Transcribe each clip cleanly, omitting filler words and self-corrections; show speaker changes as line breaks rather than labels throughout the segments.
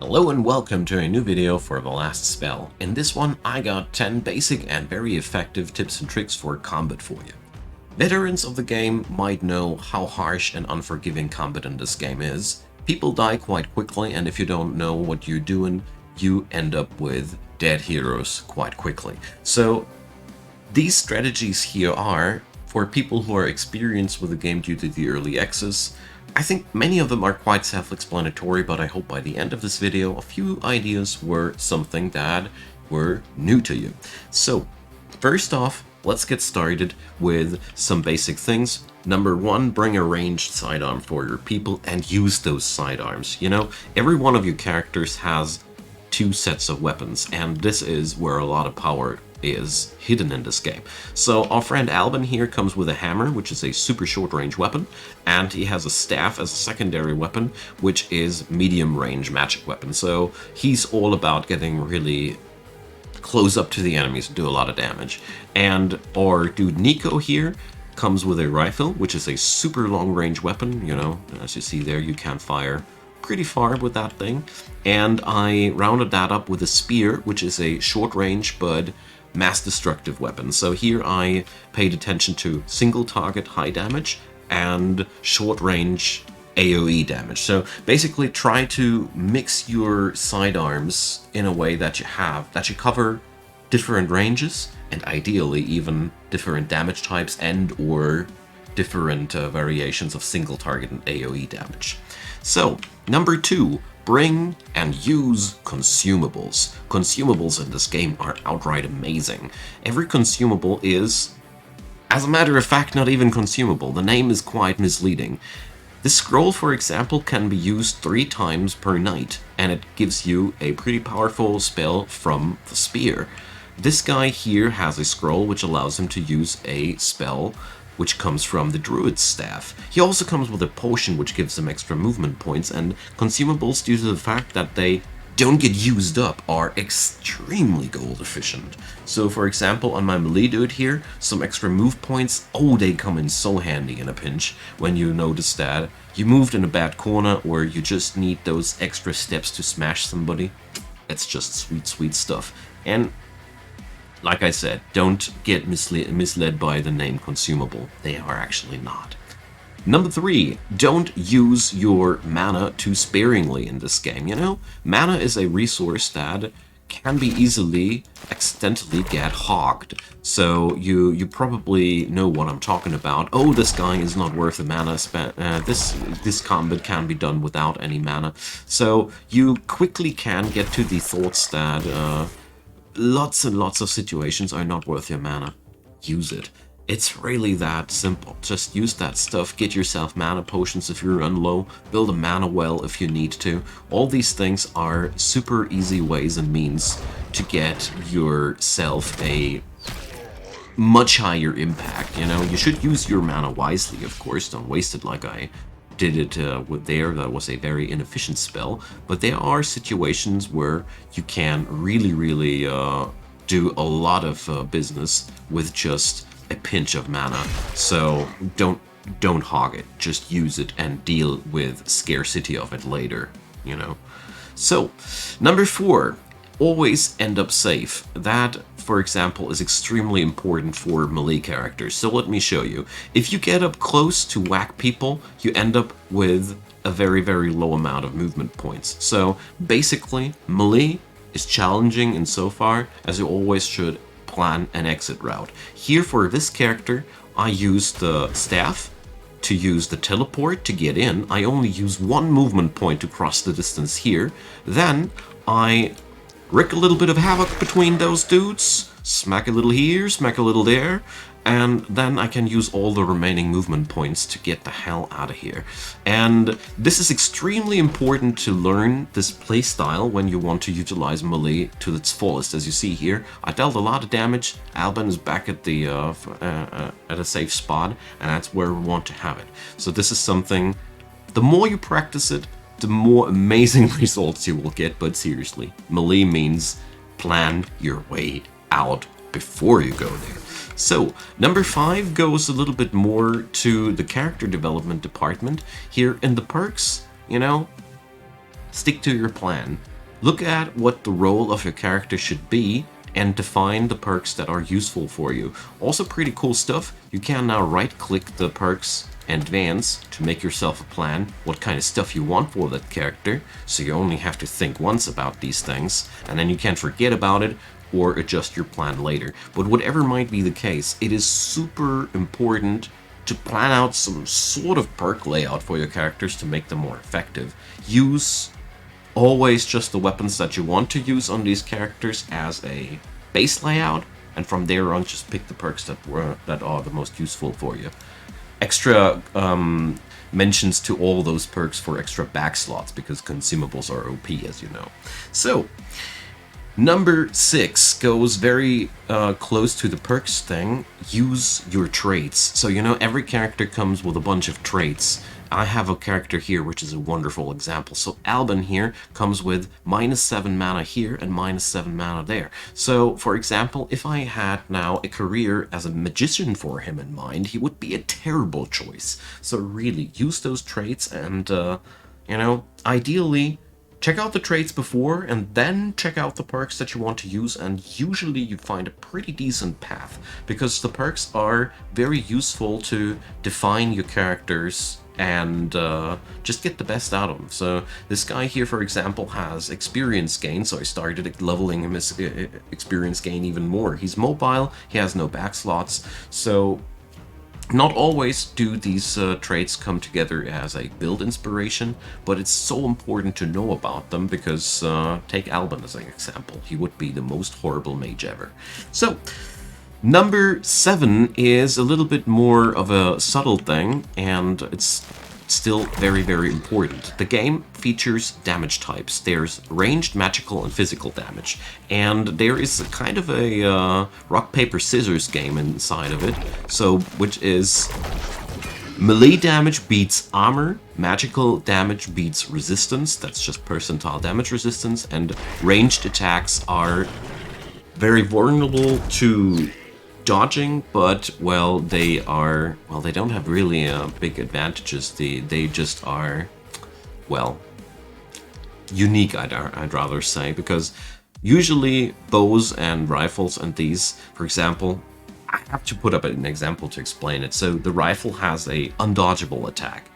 Hello and welcome to a new video for The Last Spell. In this one, I got 10 basic and very effective tips and tricks for combat for you. Veterans of the game might know how harsh and unforgiving combat in this game is. People die quite quickly, and if you don't know what you're doing, you end up with dead heroes quite quickly. So these strategies here are for people who are experienced with the game due to the early access. I think many of them are quite self-explanatory, but I hope by the end of this video a few ideas were something that were new to you. So, first off, let's get started with some basic things. Number one, bring a ranged sidearm for your people and use those sidearms. You know, every one of your characters has two sets of weapons, and this is where a lot of power is hidden in this game. So our friend Albin here comes with a hammer, which is a super short range weapon, and he has a staff as a secondary weapon, which is medium range magic weapon. So he's all about getting really close up to the enemies and do a lot of damage. And our dude Nico here comes with a rifle, which is a super long range weapon. You know, as you see there, you can fire pretty far with that thing. And I rounded that up with a spear, which is a short range but mass destructive weapon. So here I paid attention to single target high damage and short range AoE damage. So basically try to mix your sidearms in a way that you cover different ranges and ideally even different damage types and or different variations of single target and AoE damage. So number two, bring and use consumables. Consumables in this game are outright amazing. Every consumable is, as a matter of fact, not even consumable. The name is quite misleading. This scroll, for example, can be used 3 times per night, and it gives you a pretty powerful spell from the spear. This guy here has a scroll which allows him to use a spell which comes from the druid's staff. He also comes with a potion which gives him extra movement points, and consumables, due to the fact that they don't get used up, are extremely gold efficient. So for example, on my melee dude here, some extra move points, oh, they come in so handy in a pinch when you notice that you moved in a bad corner or you just need those extra steps to smash somebody. It's just sweet, sweet stuff. And like I said, don't get misled by the name consumable. They are actually not. Number 3, don't use your mana too sparingly in this game. You know, mana is a resource that can be easily accidentally get hogged. So you probably know what I'm talking about. Oh, this guy is not worth the mana spent. This combat can be done without any mana. So you quickly can get to the thoughts that lots and lots of situations are not worth your mana. Use it. It's really that simple. Just use that stuff, get yourself mana potions if you run low, build a mana well if you need to. All these things are super easy ways and means to get yourself a much higher impact. You know, you should use your mana wisely, of course. Don't waste it like I did it with there. That was a very inefficient spell, but there are situations where you can really do a lot of business with just a pinch of mana. So don't hog it, just use it and deal with scarcity of it later, you know. So number 4, always end up safe. That, for example, is extremely important for melee characters. So let me show you. If you get up close to whack people, you end up with a very low amount of movement points. So basically, melee is challenging insofar as you always should plan an exit route. Here for this character, I use the staff to use the teleport to get in. I only use 1 movement point to cross the distance here. Then I wreak a little bit of havoc between those dudes, smack a little here, smack a little there, and then I can use all the remaining movement points to get the hell out of here. And this is extremely important to learn this playstyle when you want to utilize melee to its fullest. As you see here, I dealt a lot of damage. Albin is back at the at a safe spot, and that's where we want to have it. So this is something, the more you practice it, the more amazing results you will get. But seriously, melee means plan your way out before you go there. So, number 5 goes a little bit more to the character development department. Here in the perks, you know, stick to your plan. Look at what the role of your character should be and define the perks that are useful for you. Also pretty cool stuff, you can now right-click the perks and advance to make yourself a plan what kind of stuff you want for that character, so you only have to think once about these things, and then you can forget about it or adjust your plan later. But whatever might be the case, it is super important to plan out some sort of perk layout for your characters to make them more effective. Use always just the weapons that you want to use on these characters as a base layout, and from there on just pick the perks that are the most useful for you. Extra mentions to all those perks for extra back slots, because consumables are OP, as you know. So, number 6 goes very close to the perks thing. Use your traits. So, you know, every character comes with a bunch of traits. I have a character here which is a wonderful example. So Alban here comes with -7 mana here and -7 mana there. So, for example, if I had now a career as a magician for him in mind, he would be a terrible choice. So really, use those traits and, you know, ideally, check out the traits before and then check out the perks that you want to use, and usually you find a pretty decent path, because the perks are very useful to define your characters and just get the best out of them. So this guy here, for example, has experience gain, so I started leveling him his experience gain even more. He's mobile, he has no back slots, so not always do these traits come together as a build inspiration, but it's so important to know about them, because take Alban as an example. He would be the most horrible mage ever. So, number 7 is a little bit more of a subtle thing, and it's still very, very important. The game features damage types. There's ranged, magical, and physical damage. And there is a kind of a rock, paper, scissors game inside of it. So, which is melee damage beats armor, magical damage beats resistance, that's just percentile damage resistance, and ranged attacks are very vulnerable to dodging, but, well, they don't have really big advantages. They just are, well, unique, I'd rather say, because usually bows and rifles and these, for example, I have to put up an example to explain it. So the rifle has a undodgeable attack.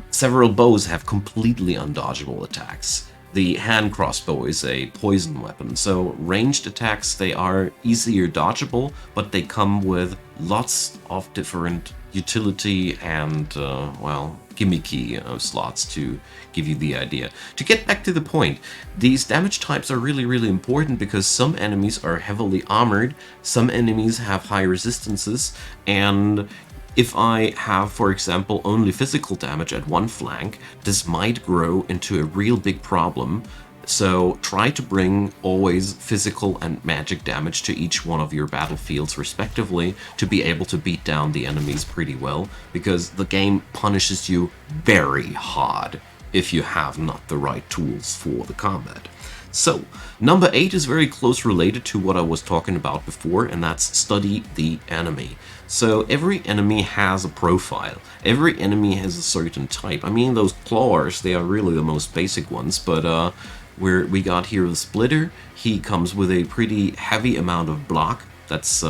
Several bows have completely undodgeable attacks. The hand crossbow is a poison weapon, so ranged attacks, they are easier dodgeable, but they come with lots of different utility and, well, gimmicky slots to give you the idea. To get back to the point, these damage types are really, really important, because some enemies are heavily armored, some enemies have high resistances, and if I have, for example, only physical damage at one flank, this might grow into a real big problem. So try to bring always physical and magic damage to each one of your battlefields respectively to be able to beat down the enemies pretty well, because the game punishes you very hard if you have not the right tools for the combat. So, number 8 is very close related to what I was talking about before, and that's study the enemy. So every enemy has a profile. Every enemy has a certain type. I mean, those claws, they are really the most basic ones, but we got here the Splitter. He comes with a pretty heavy amount of block. That's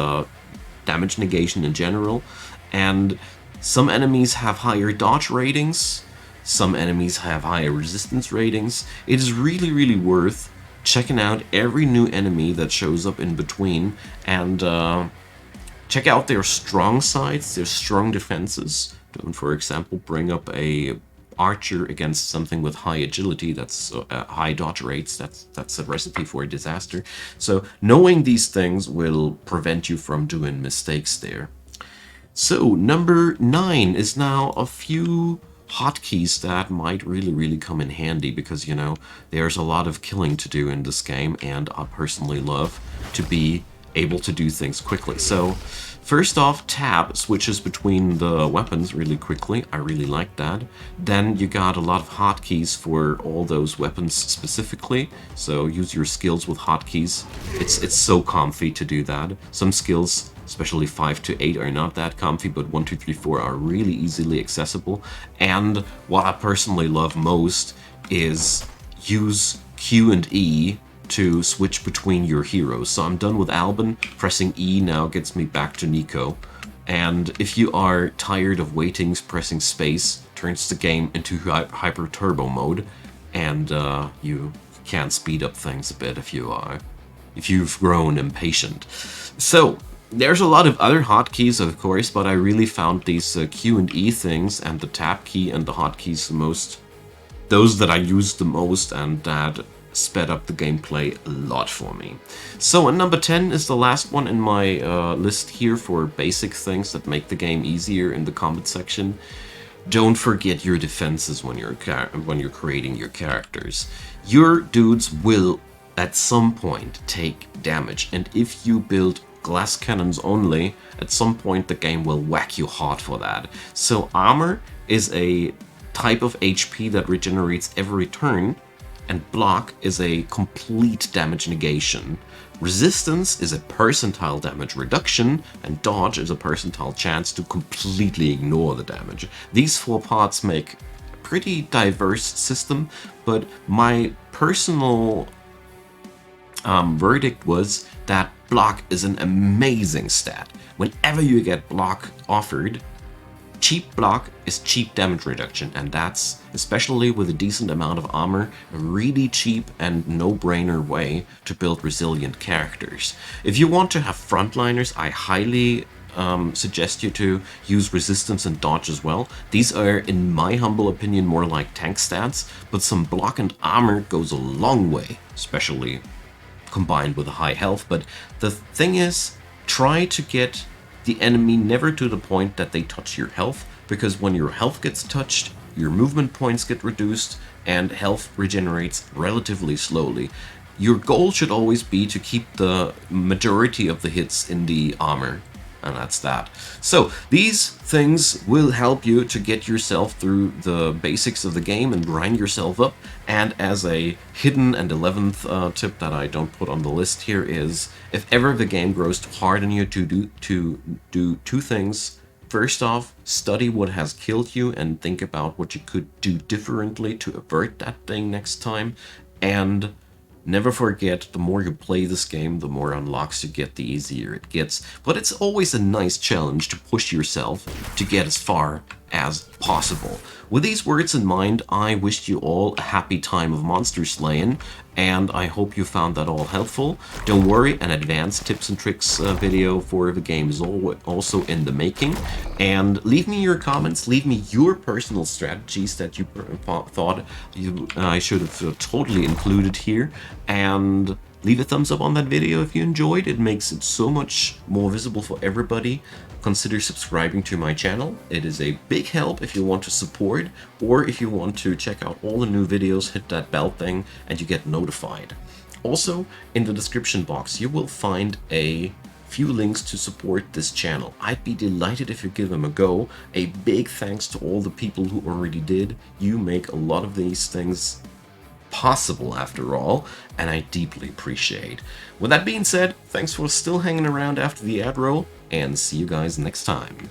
damage negation in general. And some enemies have higher dodge ratings. Some enemies have higher resistance ratings. It is really, really worth checking out every new enemy that shows up in between, and check out their strong sides, their strong defenses. Don't, for example, bring up a archer against something with high agility, that's high dodge rates, that's a recipe for a disaster. So knowing these things will prevent you from doing mistakes there. So number 9 is now a few hotkeys that might really, really come in handy, because, you know, there's a lot of killing to do in this game, and I personally love to be able to do things quickly. So first off, tab switches between the weapons really quickly. I really like that. Then you got a lot of hotkeys for all those weapons specifically, so use your skills with hotkeys. It's so comfy to do that. Some skills, especially 5 to 8, are not that comfy, but 1, 2, 3, 4 are really easily accessible. And what I personally love most is use Q and E to switch between your heroes. So I'm done with Albin. Pressing E now gets me back to Nico. And if you are tired of waiting, pressing space turns the game into hyper turbo mode, and you can speed up things a bit if you've grown impatient. So there's a lot of other hotkeys, of course, but I really found these Q and E things and the tab key and the hotkeys those that I used the most, and that sped up the gameplay a lot for me. So, and number 10 is the last one in my list here for basic things that make the game easier in the combat section. Don't forget your defenses when you're creating your characters. Your dudes will at some point take damage, and if you build glass cannons only, at some point the game will whack you hard for that. So armor is a type of HP that regenerates every turn, and block is a complete damage negation. Resistance is a percentile damage reduction, and dodge is a percentile chance to completely ignore the damage. These 4 parts make a pretty diverse system, but my personal verdict was that block is an amazing stat. Whenever you get block offered, cheap block is cheap damage reduction, and that's, especially with a decent amount of armor, a really cheap and no-brainer way to build resilient characters. If you want to have frontliners, I highly suggest you to use resistance and dodge as well. These are, in my humble opinion, more like tank stats, but some block and armor goes a long way, especially combined with a high health. But the thing is, try to get the enemy never to the point that they touch your health, because when your health gets touched, your movement points get reduced and health regenerates relatively slowly. Your goal should always be to keep the majority of the hits in the armor, and that's that. So these things will help you to get yourself through the basics of the game and grind yourself up. And as a hidden and 11th tip that I don't put on the list here is, if ever the game grows too hard on you, to do 2 things. First off, study what has killed you and think about what you could do differently to avert that thing next time. And never forget, the more you play this game, the more unlocks you get, the easier it gets. But it's always a nice challenge to push yourself to get as far as possible. With these words in mind, I wish you all a happy time of monster slaying, and I hope you found that all helpful. Don't worry, an advanced tips and tricks video for the game is also in the making. And leave me your comments, leave me your personal strategies that you thought I should have totally included here, and leave a thumbs up on that video if you enjoyed. It makes it so much more visible for everybody. Consider subscribing to my channel. It is a big help if you want to support, or if you want to check out all the new videos, hit that bell thing and you get notified. Also, in the description box you will find a few links to support this channel. I'd be delighted if you give them a go. A big thanks to all the people who already did. You make a lot of these things possible after all, and I deeply appreciate. With that being said, thanks for still hanging around after the ad roll, and see you guys next time.